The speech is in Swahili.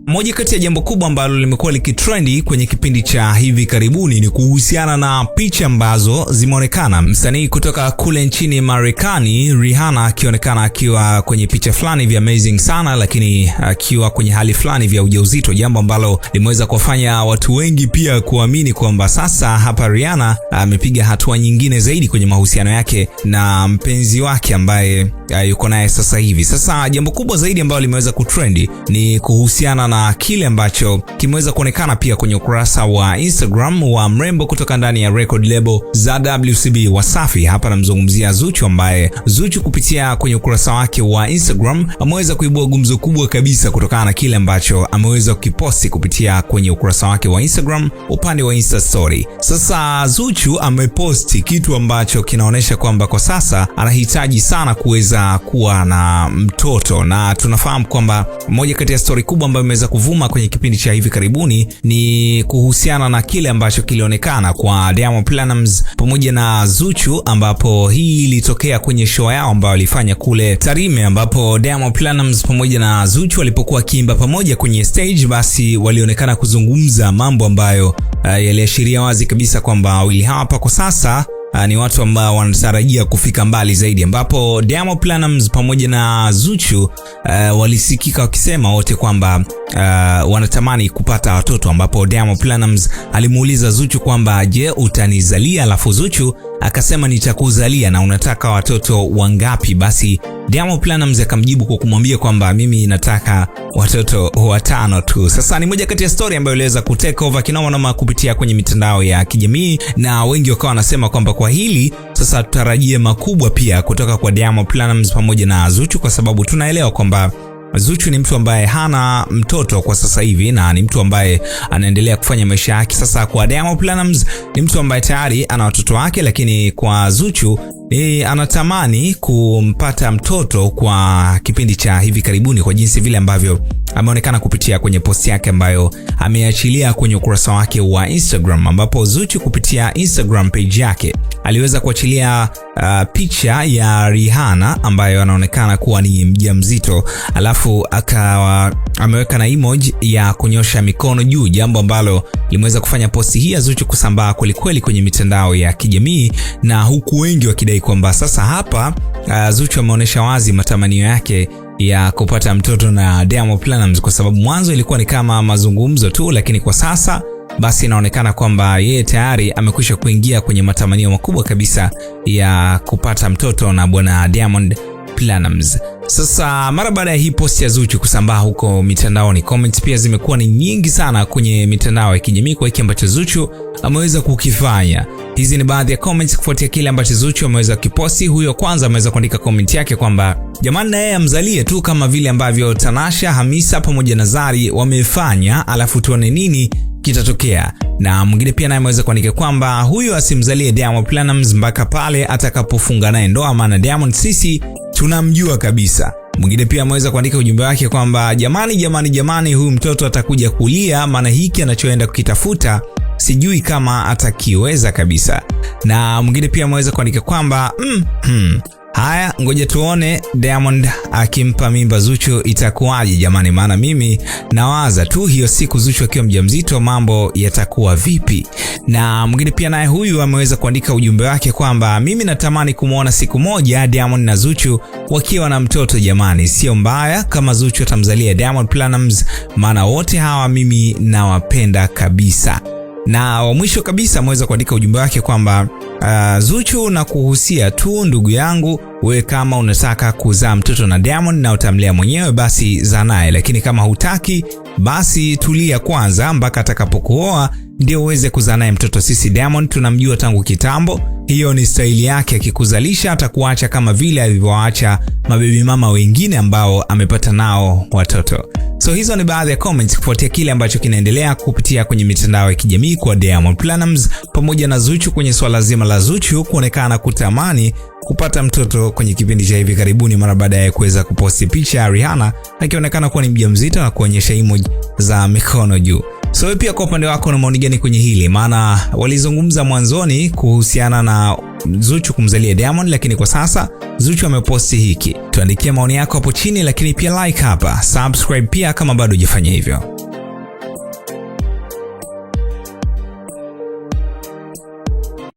Moja kati ya jambo kubwa ambalo limekuwa likitrendi kwenye kipindi cha hivi karibuni ni kuhusiana na picha ambazo zimeonekana msanii kutoka kule nchini Marekani, Rihanna, akionekana akiwa kwenye picha fulani vya amazing sana, lakini akiwa kwenye hali fulani vya ujauzito, jambo ambalo limeweza kuwafanya watu wengi pia kuamini kwamba sasa hapa Rihanna amepiga hatua nyingine zaidi kwenye mahusiano yake na mpenzi wake ambaye yuko naye sasa hivi. Sasa jambo kubwa zaidi ambalo limeweza kutrendi ni kuhusiana na kile ambacho kimeweza kuonekana pia kwenye ukurasa wa Instagram wa mrembo kutoka ndani ya record label za WCB Wasafi. Hapa namzungumzia Zuchu, ambaye Zuchu kupitia kwenye ukurasa wake wa Instagram ameweza kuibua gumzo kubwa kabisa kutokana na kile ambacho ameweza kukiposti kupitia kwenye ukurasa wake wa Instagram upande wa Insta story. Sasa Zuchu ameposti kitu ambacho kinaonyesha kwamba kwa sasa anahitaji sana kuweza kuwa na mtoto, na tunafahamu kwamba moja kati ya story kubwa ambayo imeweza kuvuma kwenye kipindi cha hivi karibuni ni kuhusiana na kile ambacho kilionekana kwa Diamond Platnumz pamoja na Zuchu, ambapo hii ilitokea kwenye show yao ambayo walifanya kule Tarime, ambapo Diamond Platnumz pamoja na Zuchu walipokuwa kiimba pamoja kwenye stage, basi walionekana kuzungumza mambo ambayo yaliashiria wazi kabisa kwamba wawili hapa kwa sasa ni watu ambao wanatarajia kufika mbali zaidi, ambapo Diamond Platnumz pamoja na Zuchu walisikika wakisema wote kwamba wanatamani kupata watoto, ambapo Diamond Platnumz alimuuliza Zuchu kwamba je, utanizalia? Alafu Zuchu akasema nitakuzalia, na unataka watoto wangapi? Basi Diamond Platnumz akamjibu kwa kumwambia kwamba mimi nataka watoto 5 tu. Sasa ni moja kati ya story ambayo iliweza kutake over kinoma kupitia kwenye mitandao ya kijamii, na wengi wakawa wanasema kwamba kwa hili sasa tutarajie makubwa pia kutoka kwa Diamond Platnumz pamoja na Zuchu, kwa sababu tunaelewa kwamba Zuchu ni mtu ambaye hana mtoto kwa sasa hivi na ni mtu ambaye anaendelea kufanya maisha yake. Sasa kwa Diamond Platnumz ni mtu ambaye tayari ana watoto wake, lakini kwa Zuchu anatamani kumpata mtoto kwa kipindi cha hivi karibuni, kwa jinsi vile ambavyo ameonekana kupitia kwenye post yake ambayo ameachilia kwenye ukurasa wake wa Instagram, ambapo Zuchu kupitia Instagram page yake aliweza kuachilia picha ya Rihanna ambayo anaonekana kuwa ni mjamzito, alafu akawa ameweka na emoji ya kunyosha mikono juu, jambo ambalo limeweza kufanya posti hii ya Zuchu kusambaa kweli kwenye mitandao ya kijamii, na huku wengi wakidai kwamba sasa hapa Zuchu ameonyesha wazi matamanio yake ya kupata mtoto na Diamond Platnumz, kwa sababu mwanzo ilikuwa ni kama mazungumzo tu, lakini kwa sasa basi inaonekana kwamba yeye tayari amekwisha kuingia kwenye matamanio makubwa kabisa ya kupata mtoto na bwana Diamond Platnumz. Sasa mara baada ya hii post ya Zuchu kusambaa huko mitandaoni, comments pia zimekuwa ni nyingi sana kwenye mitandao ya kijamii kwa hiki ambacho Zuchu ameweza kukifanya. Hizi ni baadhi ya comments kufuatia kile ambacho Zuchu ameweza kuposti. Huyo kwanza ameweza kuandika comment yake kwamba jamani, na yeye amzalie tu kama vile ambavyo Tanasha, Hamisa pamoja na Zari wamefanya, alafu tuone nini kitatokea. Na mwingine pia naye ameweza kuandika kwamba huyo asimzalie Diamond Platnumz mpaka pale atakapofunga naye ndoa, maana Diamond sisi tunamjua kabisa. Mwingine pia ameweza kuandika ujumbe wake kwamba jamani huyu mtoto atakuja kulia, maana hiki anachoenda kukitafuta sijui kama atakiweza kabisa. Na mwingine pia ameweza kuandika kwamba haya, ngoja tuone Diamond akimpa mimba Zuchu itakuwaje jamani, maana mimi nawaza tu hiyo siku Zuchu akiwa mjamzito mambo yatakuwa vipi. Na mwingine pia naye huyu ameweza kuandika ujumbe wake kwamba mimi natamani kumuona siku moja Diamond na Zuchu wakiwa na mtoto jamani, sio mbaya kama Zuchu atamzalia Diamond Platnumz, maana wote hawa mimi nawapenda kabisa. Na wa mwisho kabisa ameweza kuandika ujumbe wake kwamba Zuchu na kuhusia tu ndugu yangu, wewe kama unataka kuzaa mtoto na Diamond na utamlea mwenyewe basi zaa naye, lakini kama hutaki basi tulia kwanza mpaka atakapokuoa ndio uweze kuzaa naye mtoto. Sisi Diamond tunamjua tangu kitambo, hiyo ni staili yake, akikuzalisha atakuacha kama vile alivyoacha mabibi mama wengine ambao amepata nao watoto. So hizo ni baadhi ya comments kufuatia kile ambacho kinaendelea kupitia kwenye mitandao ya kijamii kwa Diamond Platnumz pamoja na Zuchu kwenye swala zima la Zuchu kuonekana kutamani kupata mtoto kwenye kipindi cha hivi karibuni, mara baada ya kuweza kuposti picha ya Rihanna akionekana kuwa ni mjamzito na kuonyesha emoji za mikono juu. So wewe pia kwa upande wako una maoni gani kwenye hili? Maana walizungumza mwanzoni kuhusiana na Zuchu kumzalia Diamond, lakini kwa sasa Zuchu ameposti hiki. Tuandikie maoni yako hapo chini, lakini pia like hapa, subscribe pia kama bado hujafanya hivyo.